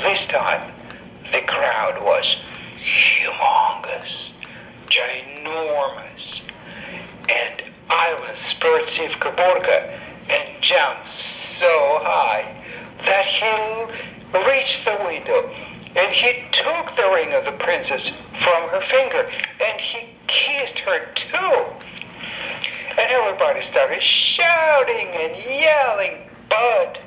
This time, the crowd was humongous, ginormous, and Ivan spurred SivkaBurka and jumped so high that he reached the window, and he took the ring of the princess from her finger, and he kissed her too. And everybody started shouting and yelling, but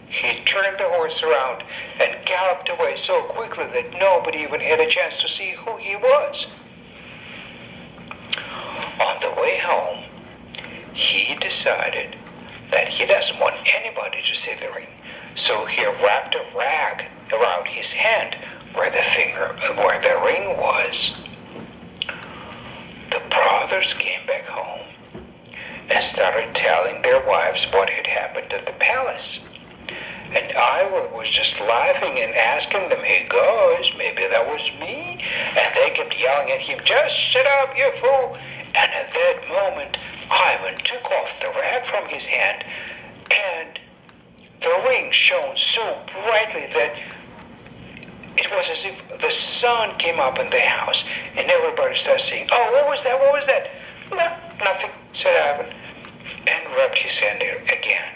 he turned the horse around and galloped away so quickly that nobody even had a chance to see who he was. On the way home, he decided that he doesn't want anybody to see the ring, so he wrapped a rag around his hand where the ring was. The brothers came back home and started telling their wives what had happened at the palace. And Ivan was just laughing and asking them, "Hey guys, maybe that was me?" And they kept yelling at him, "Just shut up, you fool!" And at that moment, Ivan took off the rag from his hand, and the ring shone so brightly that it was as if the sun came up in the house, and everybody started saying, "Oh, what was that? What was that?" "No, nothing," said Ivan, and rubbed his hand again.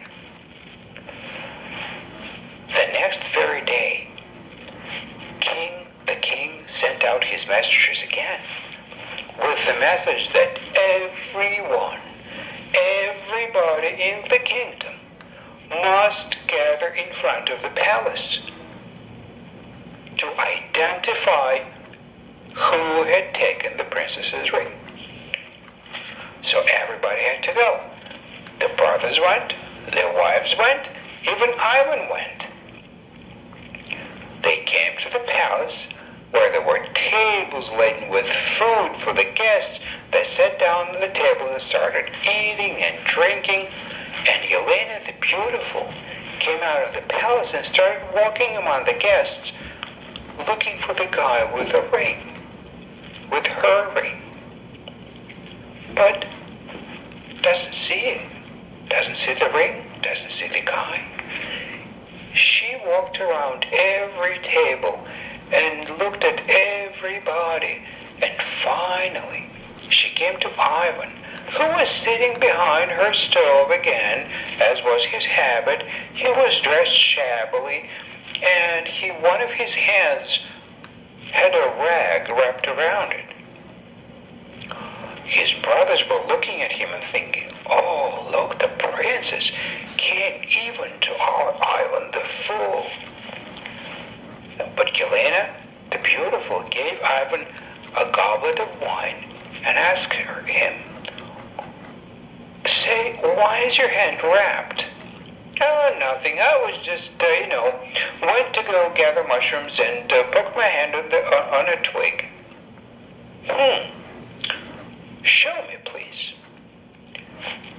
The next very day, the king sent out his messengers again with the message that everybody in the kingdom must gather in front of the palace to identify who had taken the princess's ring. So everybody had to go. The brothers went, their wives went, even Ivan went. They came to the palace where there were tables laden with food for the guests. They sat down at the table and started eating and drinking, and Yelena the Beautiful came out of the palace and started walking among the guests looking for the guy with the ring, with her ring. But doesn't see it, doesn't see the ring, doesn't see the guy. She walked around every table and looked at everybody, and finally she came to Ivan, who was sitting behind her stove again, as was his habit. He was dressed shabbily, and one of his hands had a rag wrapped around it. His brothers were looking at him and thinking, "Oh, look, the princess came even to our island, the fool." But Yelena the Beautiful gave Ivan a goblet of wine and asked him, "Say, why is your hand wrapped?" "Oh, nothing. I was just, went to go gather mushrooms and poked my hand on a twig." "Show me, please."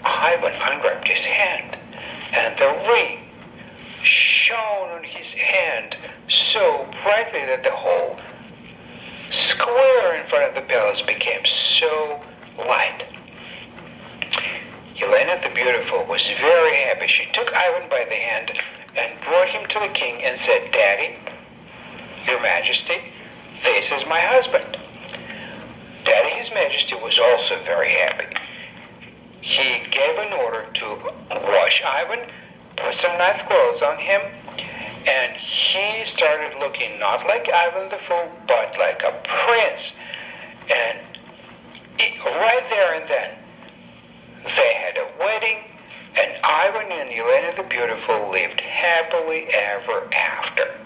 Ivan unwrapped his hand, and the ring shone on his hand so brightly that the whole square in front of the palace became so light. Yelena the Beautiful was very happy. She took Ivan by the hand and brought him to the king and said, "Daddy, Your Majesty, this is my husband." Daddy, His Majesty, was also very happy. He gave an order to wash Ivan, put some nice clothes on him, and he started looking not like Ivan the Fool, but like a prince. And right there and then, they had a wedding, and Ivan and Yelena the Beautiful lived happily ever after.